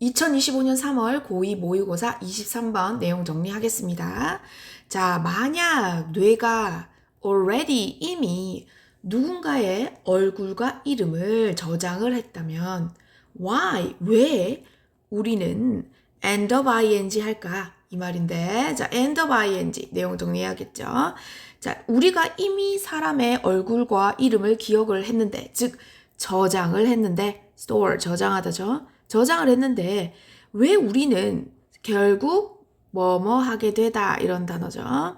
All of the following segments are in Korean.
2025년 3월 고2 모의고사 23번 내용 정리하겠습니다. 자, 만약 뇌가 already 이미 누군가의 얼굴과 이름을 저장을 했다면 why, 왜 우리는 end of ing 할까? 이 말인데, 자, end of ing 내용 정리해야겠죠. 자, 우리가 이미 사람의 얼굴과 이름을 기억을 했는데, 즉 저장을 했는데, store 저장하다죠. 저장을 했는데 왜 우리는 결국 뭐뭐 하게 되다 이런 단어죠.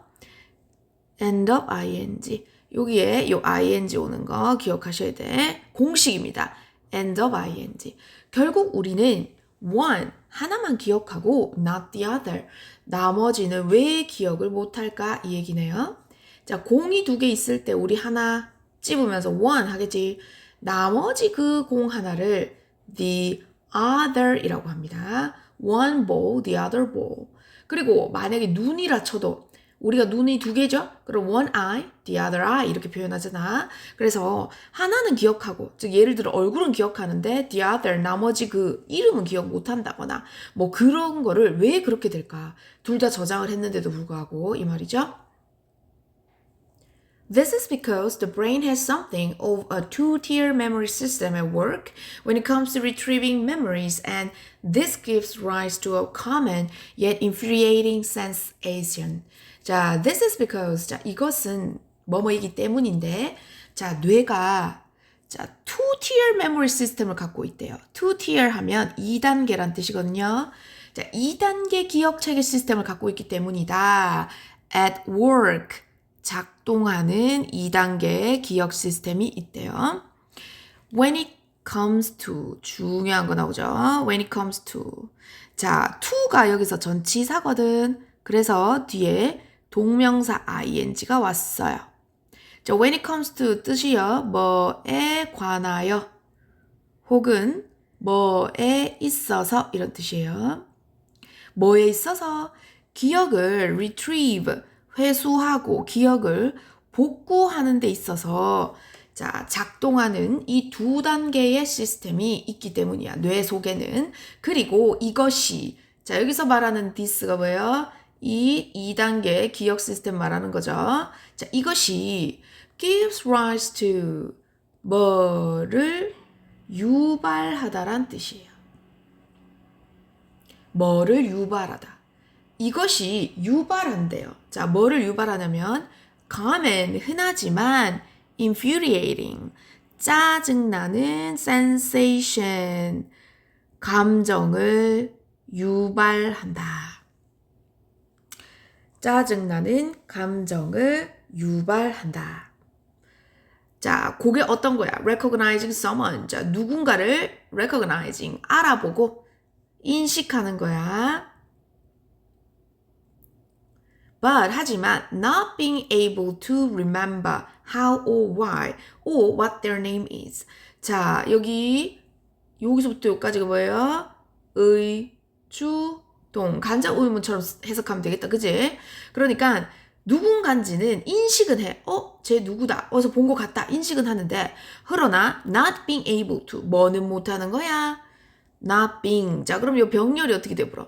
end of ing. 여기에 요 ing 오는 거 기억하셔야 돼. 공식입니다. end of ing. 결국 우리는 one 하나만 기억하고 not the other. 나머지는 왜 기억을 못할까 이 얘기네요. 자, 공이 두 개 있을 때 우리 하나 찝으면서 one 하겠지. 나머지 그 공 하나를 the other 이라고 합니다. one ball, the other ball. 그리고 만약에 눈이라 쳐도 우리가 눈이 두 개죠? 그럼 one eye, the other eye 이렇게 표현하잖아. 그래서 하나는 기억하고, 즉 예를 들어 얼굴은 기억하는데 the other, 나머지 그 이름은 기억 못한다거나 뭐 그런 거를 왜 그렇게 될까? 둘 다 저장을 했는데도 불구하고 이 말이죠. This is because the brain has something of a two-tier memory system at work when it comes to retrieving memories, and this gives rise to a common yet infuriating sensation. 자, this is because, 자, 이것은 뭐뭐이기 때문인데, 자, 뇌가 자, two-tier memory system을 갖고 있대요. two-tier 하면 2단계란 뜻이거든요. 자, 2단계 기억 체계 시스템을 갖고 있기 때문이다. At work. 작동하는 2단계의 기억 시스템이 있대요. When it comes to, 중요한 거 나오죠. When it comes to. 자, to가 여기서 전치사거든. 그래서 뒤에 동명사 ing가 왔어요. 자, when it comes to 뜻이요. 뭐에 관하여 혹은 뭐에 있어서 이런 뜻이에요. 뭐에 있어서 기억을 retrieve 회수하고 기억을 복구하는 데 있어서 자, 작동하는 이 두 단계의 시스템이 있기 때문이야. 뇌 속에는. 그리고 이것이 자, 여기서 말하는 this가 뭐예요? 이 2단계 기억 시스템 말하는 거죠. 자, 이것이 gives rise to 뭐를 유발하다란 뜻이에요. 뭐를 유발하다. 이것이 유발한대요. 자, 뭐를 유발하냐면 common, 흔하지만 infuriating, 짜증나는 sensation, 감정을 유발한다. 짜증나는 감정을 유발한다. 자, 그게 어떤 거야? recognizing someone. 자, 누군가를 recognizing, 알아보고 인식하는 거야. But 하지만 not being able to remember how or why or what their name is. 자, 여기서부터 여기까지가 뭐예요? 의, 주, 동. 간접 의문처럼 해석하면 되겠다. 그지? 그러니까 누군가인지는 인식은 해. 쟤 누구다. 어디서 본 것 같다. 인식은 하는데 그러나 not being able to. 뭐는 못하는 거야? not being. 자, 그럼 이 병렬이 어떻게 되버려?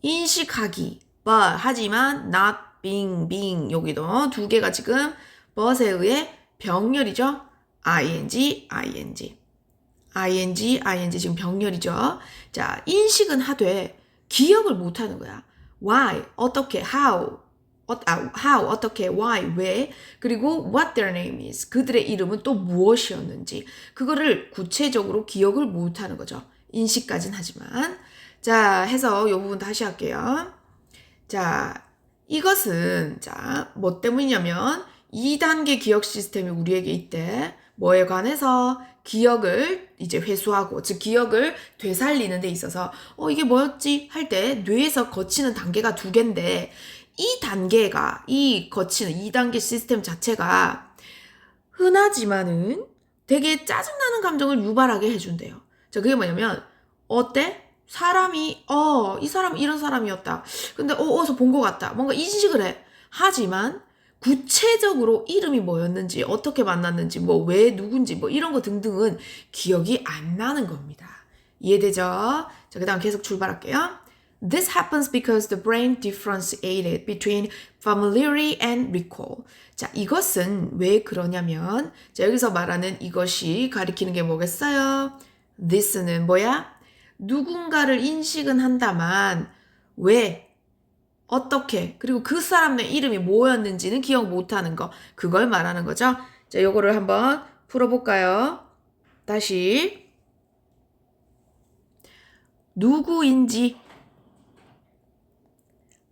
인식하기. but 하지만 not being 여기도 두 개가 지금 but에 의해 병렬이죠. ing 지금 병렬이죠. 자, 인식은 하되 기억을 못하는 거야. why 어떻게 how 어떻게 why 왜 그리고 what their name is 그들의 이름은 또 무엇이었는지 그거를 구체적으로 기억을 못하는 거죠. 인식까지는 하지만 자, 해서 이 부분 다시 할게요. 자, 이것은 자, 뭐 때문이냐면 2단계 기억 시스템이 우리에게 있대. 뭐에 관해서 기억을 이제 회수하고 즉 기억을 되살리는 데 있어서 이게 뭐였지? 할 때 뇌에서 거치는 단계가 두 개인데 이 단계가 이 거치는 2단계 시스템 자체가 흔하지만은 되게 짜증나는 감정을 유발하게 해준대요. 자, 그게 뭐냐면 어때? 사람이 이 사람 이런 사람이었다. 근데 어디서 본 것 같다. 뭔가 인식을 해. 하지만 구체적으로 이름이 뭐였는지 어떻게 만났는지 뭐 왜 누군지 뭐 이런 거 등등은 기억이 안 나는 겁니다. 이해되죠? 자, 그 다음 계속 출발할게요. This happens because the brain differentiated between familiarity and recall. 자, 이것은 왜 그러냐면, 자, 여기서 말하는 이것이 가리키는 게 뭐겠어요? This는 뭐야? 누군가를 인식은 한다만, 왜? 어떻게? 그리고 그 사람의 이름이 뭐였는지는 기억 못하는 거. 그걸 말하는 거죠. 자, 요거를 한번 풀어볼까요? 다시. 누구인지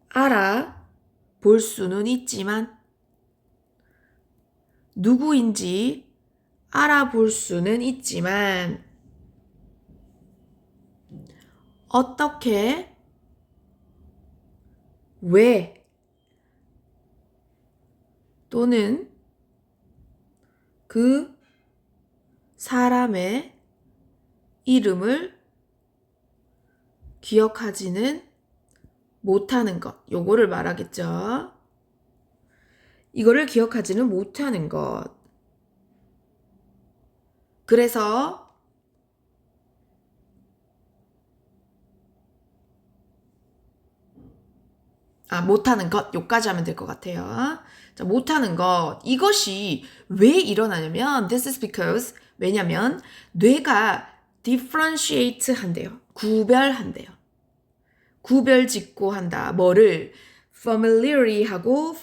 알아볼 수는 있지만 누구인지 알아볼 수는 있지만 어떻게 왜 또는 그 사람의 이름을 기억하지는 못하는 것. 요거를 말하겠죠. 이거를 기억하지는 못하는 것. 그래서 못하는 것 요까지 하면 될 것 같아요. 자, 못하는 것 이것이 왜 일어나냐면 this is because 왜냐면 뇌가 differentiate 한대요. 구별한대요. 구별짓고 한다. 뭐를 familiarity하고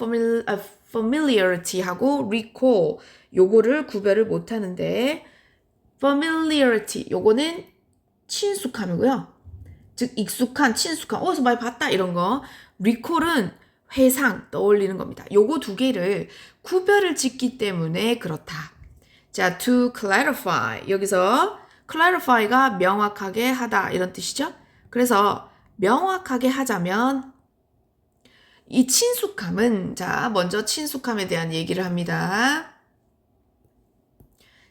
familiarity하고 recall 요거를 구별을 못 하는데 familiarity 요거는 친숙함이고요. 즉 익숙한, 친숙한, 어디서 많이 봤다 이런 거. recall은 회상, 떠올리는 겁니다. 요거 두 개를 구별을 짓기 때문에 그렇다. 자, to clarify. 여기서 clarify가 명확하게 하다 이런 뜻이죠. 그래서 명확하게 하자면 이 친숙함은 자, 먼저 친숙함에 대한 얘기를 합니다.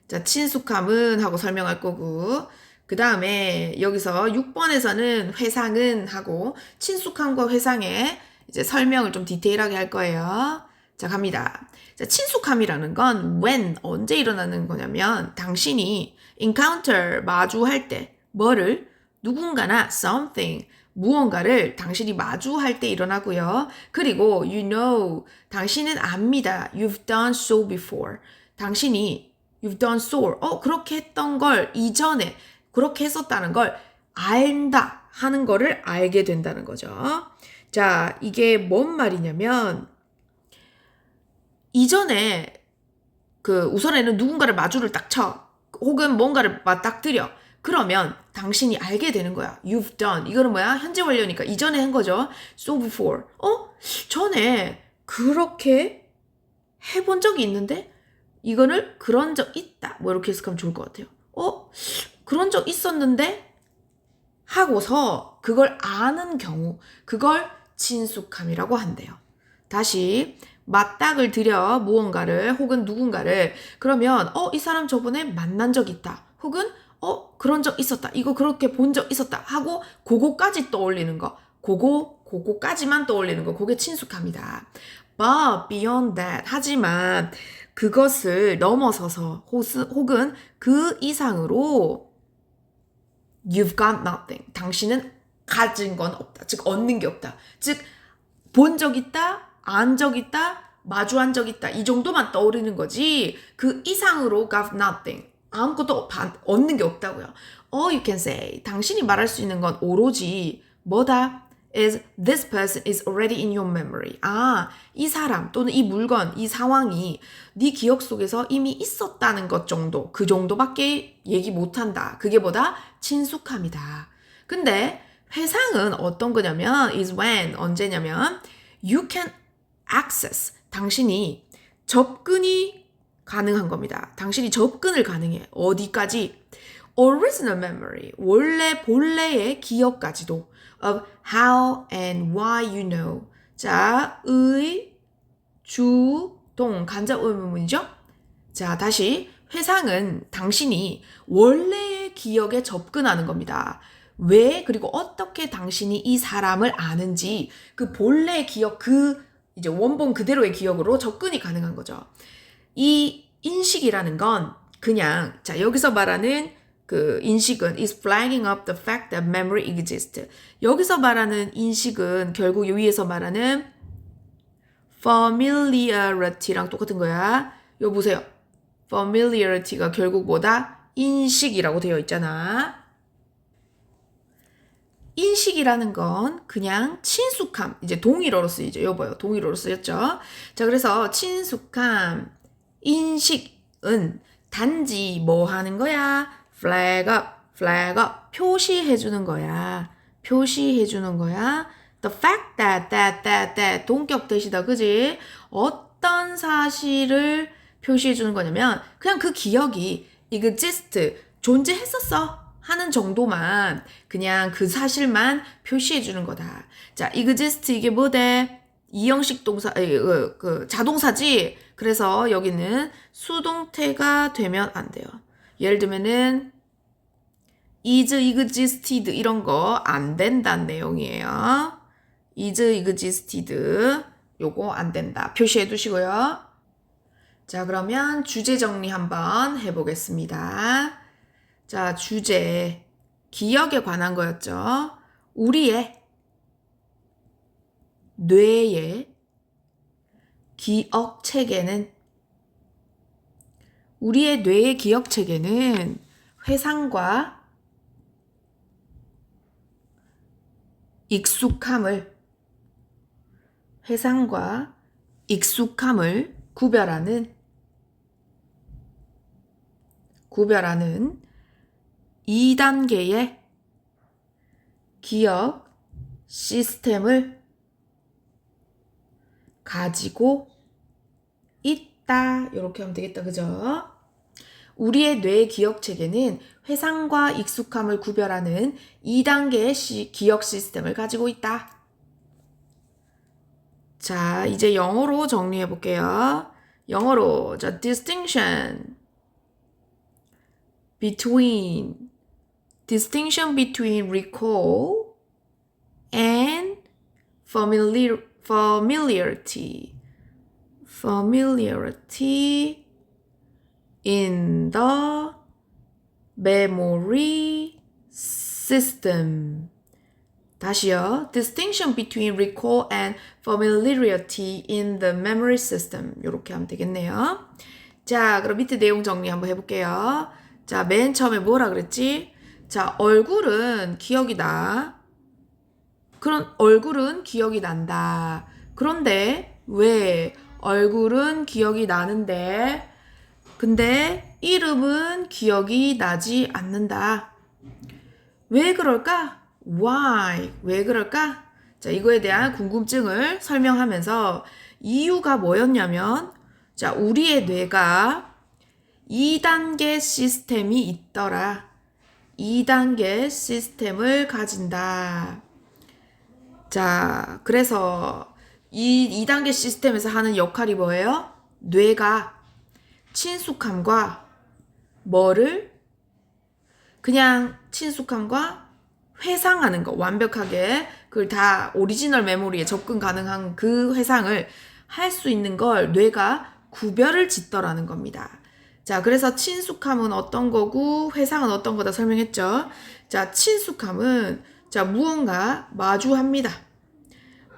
자, 친숙함은 하고 설명할 거고 그 다음에 여기서 6번에서는 회상은 하고 친숙함과 회상에 이제 설명을 좀 디테일하게 할 거예요. 자, 갑니다. 자, 친숙함이라는 건 when, 언제 일어나는 거냐면 당신이 encounter, 마주할 때 뭐를 누군가나 something, 무언가를 당신이 마주할 때 일어나고요. 그리고 you know, 당신은 압니다. You've done so before. 당신이 you've done so, 그렇게 했던 걸 이전에 그렇게 했었다는 걸 안다 하는 거를 알게 된다는 거죠. 자, 이게 뭔 말이냐면 이전에 그 우선에는 누군가를 마주를 딱 쳐. 혹은 뭔가를 딱 들여. 그러면 당신이 알게 되는 거야. You've done. 이거는 뭐야? 현재 완료니까 이전에 한 거죠. So before. 전에 그렇게 해본 적이 있는데 이거를 그런 적 있다. 뭐 이렇게 해석하면 좋을 것 같아요. 그런 적 있었는데 하고서 그걸 아는 경우 그걸 친숙함이라고 한대요. 다시 맞닥을 들여 무언가를 혹은 누군가를 그러면 이 사람 저번에 만난 적 있다. 혹은 그런 적 있었다. 이거 그렇게 본 적 있었다. 하고 그거까지 떠올리는 거. 그거까지만 떠올리는 거. 그게 친숙함이다. But beyond that. 하지만 그것을 넘어서서 혹은 그 이상으로 You've got nothing. 당신은 가진 건 없다. 즉 얻는 게 없다. 즉 본 적 있다. 안 적 있다. 마주한 적 있다. 이 정도만 떠오르는 거지. 그 이상으로 got nothing. 아무것도 얻는 게 없다고요. You can say. 당신이 말할 수 있는 건 오로지 뭐다? is this person is already in your memory. 이 사람 또는 이 물건, 이 상황이 네 기억 속에서 이미 있었다는 것 정도, 그 정도밖에 얘기 못한다. 그게 뭐다? 친숙함이다. 근데 회상은 어떤 거냐면 is when, 언제냐면 you can access, 당신이 접근이 가능한 겁니다. 당신이 접근을 가능해. 어디까지? original memory, 원래 본래의 기억까지도 of how and why you know. 자, 의, 주, 동, 간접 의문문이죠? 자, 다시 회상은 당신이 원래의 기억에 접근하는 겁니다. 왜 그리고 어떻게 당신이 이 사람을 아는지 그 본래의 기억, 그 이제 원본 그대로의 기억으로 접근이 가능한 거죠. 이 인식이라는 건 그냥 자 여기서 말하는 그 인식은 is flagging up the fact that memory exists. 여기서 말하는 인식은 결국 위에서 말하는 familiarity랑 똑같은 거야. 이거 보세요. familiarity가 결국 뭐다? 인식이라고 되어 있잖아. 인식이라는 건 그냥 친숙함, 이제 동일어로 쓰이죠. 여보요. 동일어로 쓰였죠. 자, 그래서 친숙함, 인식은 단지 뭐 하는 거야? flag up, 표시해 주는 거야. 표시해 주는 거야. The fact that, 동격 대시다, 그지? 어떤 사실을 표시해 주는 거냐면 그냥 그 기억이 exist, 존재했었어 하는 정도만, 그냥 그 사실만 표시해 주는 거다. 자, exist 이게 뭐대? 이형식 동사, 그 자동사지. 그래서 여기는 수동태가 되면 안 돼요. 예를 들면은 is existed 이런 거 안 된다는 내용이에요. is existed 요거 안 된다. 표시해 두시고요. 자, 그러면 주제 정리 한번 해보겠습니다. 자, 주제 기억에 관한 거였죠. 우리의 뇌의 기억 체계는 우리의 뇌의 기억 체계는 회상과 익숙함을 구별하는 2단계의 기억 시스템을 가지고 있다. 이렇게 하면 되겠다. 그죠? 우리의 뇌의 기억 체계는 회상과 익숙함을 구별하는 2단계의 기억 시스템을 가지고 있다. 자, 이제 영어로 정리해 볼게요. 영어로 자, distinction between recall and familiarity in the memory system. 다시요. Distinction between recall and familiarity in the memory system. 이렇게 하면 되겠네요. 자, 그럼 밑에 내용 정리 한번 해볼게요. 자, 맨 처음에 뭐라 그랬지? 자, 얼굴은 기억이 나. 얼굴은 기억이 난다. 그런데 왜 얼굴은 기억이 나는데 근데 이름은 기억이 나지 않는다. 왜 그럴까? Why? 왜 그럴까? 자, 이거에 대한 궁금증을 설명하면서 이유가 뭐였냐면, 자, 우리의 뇌가 2단계 시스템이 있더라. 2단계 시스템을 가진다. 자, 그래서 이 2단계 시스템에서 하는 역할이 뭐예요? 뇌가 친숙함과 뭐를? 그냥 친숙함과 회상하는 거, 완벽하게 그걸 다 오리지널 메모리에 접근 가능한 그 회상을 할 수 있는 걸 뇌가 구별을 짓더라는 겁니다. 자, 그래서 친숙함은 어떤 거고 회상은 어떤 거다 설명했죠. 자, 친숙함은 자, 무언가 마주합니다.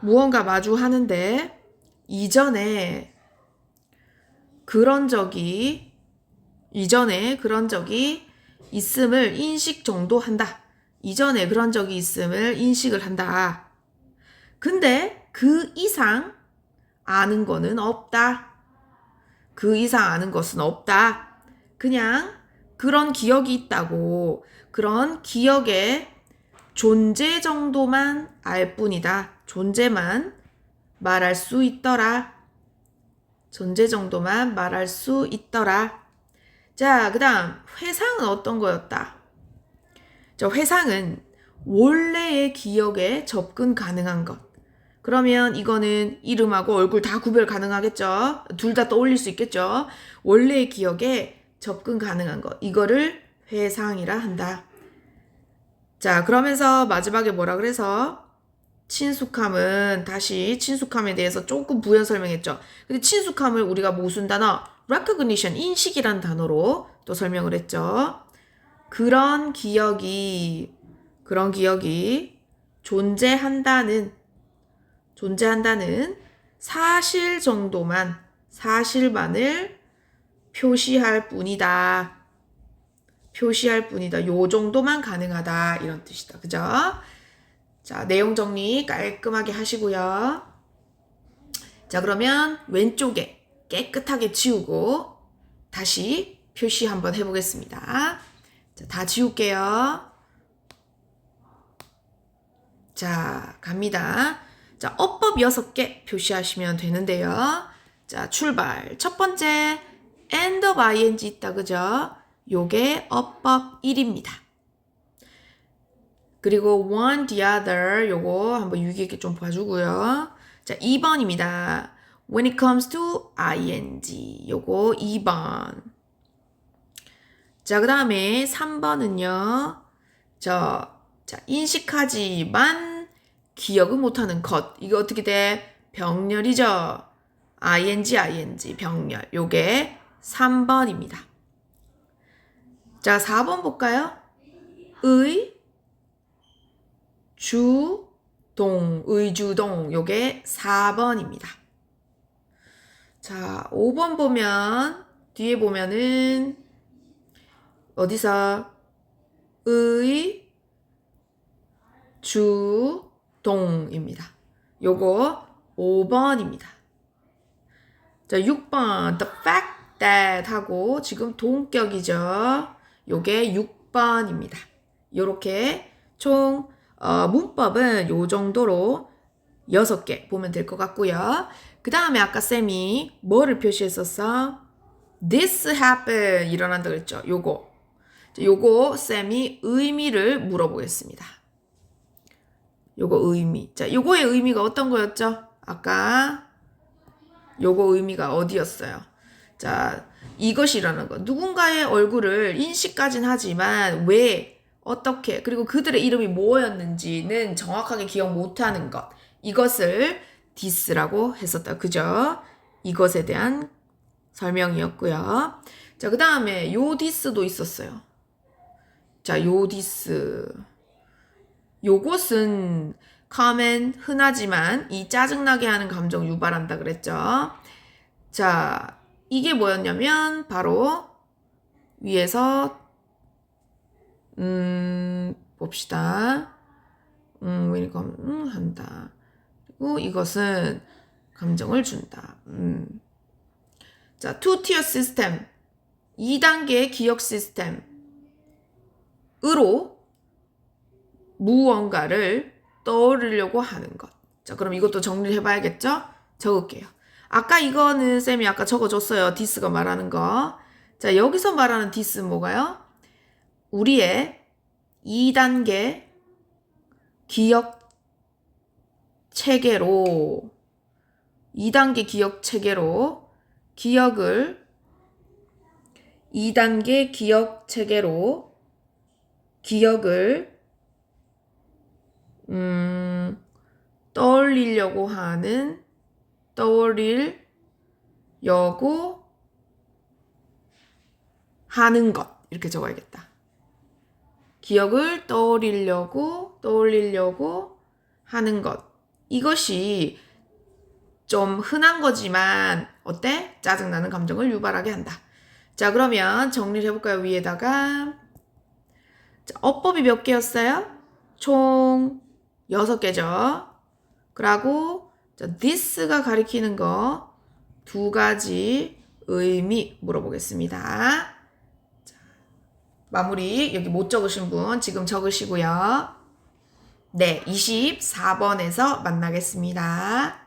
무언가 마주하는데 이전에 그런 적이 있음을 인식 정도 한다. 이전에 그런 적이 있음을 인식을 한다. 근데 그 이상 아는 거는 없다. 그 이상 아는 것은 없다. 그냥 그런 기억이 있다고, 그런 기억의 존재 정도만 알 뿐이다. 존재만 말할 수 있더라. 존재 정도만 말할 수 있더라. 자, 그 다음 회상은 어떤 거였다? 자, 회상은 원래의 기억에 접근 가능한 것. 그러면 이거는 이름하고 얼굴 다 구별 가능하겠죠? 둘 다 떠올릴 수 있겠죠? 원래의 기억에 접근 가능한 것. 이거를 회상이라 한다. 자, 그러면서 마지막에 뭐라 그래서? 친숙함에 대해서 조금 부연 설명했죠. 근데 친숙함을 우리가 무슨 단어? recognition, 인식이라는 단어로 또 설명을 했죠. 그런 기억이 존재한다는 사실만을 표시할 뿐이다. 요 정도만 가능하다. 이런 뜻이다. 그죠? 자, 내용 정리 깔끔하게 하시고요. 자, 그러면 왼쪽에 깨끗하게 지우고 다시 표시 한번 해보겠습니다. 자, 다 지울게요. 자, 갑니다. 자, 어법 6개 표시하시면 되는데요. 자, 출발. 첫 번째, end of ing 있다, 그죠? 요게 어법 1입니다. 그리고 one, the other, 요거 한번 유의 깊게 좀 봐주고요. 자, 2번입니다. when it comes to ing, 요거 2번. 자, 그 다음에 3번은요. 자, 인식하지만 기억을 못하는 것. 이거 어떻게 돼? 병렬이죠. ing, 병렬. 요게 3번입니다. 자, 4번 볼까요? 의주동. 요게 4번입니다. 자, 5번 보면, 뒤에 보면은, 어디서? 의주동입니다. 요거 5번입니다. 자, 6번, the fact that 하고, 지금 동격이죠. 요게 6번입니다. 요렇게 총 문법은 요 정도로 6개 보면 될 것 같고요. 그 다음에 아까 쌤이 뭐를 표시했었어? This happened 일어난다 그랬죠. 요거 쌤이 의미를 물어보겠습니다. 요거 의미. 자, 요거의 의미가 어떤 거였죠? 아까 요거 의미가 어디였어요? 자, 이것이라는 거. 누군가의 얼굴을 인식까진 하지만 왜, 어떻게, 그리고 그들의 이름이 뭐였는지는 정확하게 기억 못하는 것. 이것을 this라고 했었다. 그죠? 이것에 대한 설명이었고요. 자, 그 다음에 요 this도 있었어요. 자, 요 this. 요것은 common, 흔하지만 이 짜증나게 하는 감정 유발한다 그랬죠. 자, 이게 뭐였냐면 바로 위에서 봅시다. 한다. 그리고 이것은 감정을 준다. 자, two-tier system. 2단계의 기억 시스템으로 무언가를 떠올리려고 하는 것. 자, 그럼 이것도 정리를 해봐야겠죠? 적을게요. 아까 이거는 쌤이 아까 적어줬어요. this가 말하는 거. 자, 여기서 말하는 this는 뭐가요? 우리의 2단계 기억 체계로 2단계 기억 체계로 기억을 2단계 기억 체계로 기억을 떠올리려고 하는 것 이렇게 적어야겠다. 기억을 떠올리려고 하는 것. 이것이 좀 흔한 거지만 어때? 짜증나는 감정을 유발하게 한다. 자, 그러면 정리를 해볼까요? 위에다가 자, 어법이 몇 개였어요? 총 6개죠. 그리고 this가 가리키는 거 2가지 의미 물어보겠습니다. 자, 마무리 여기 못 적으신 분 지금 적으시고요. 네, 24번에서 만나겠습니다.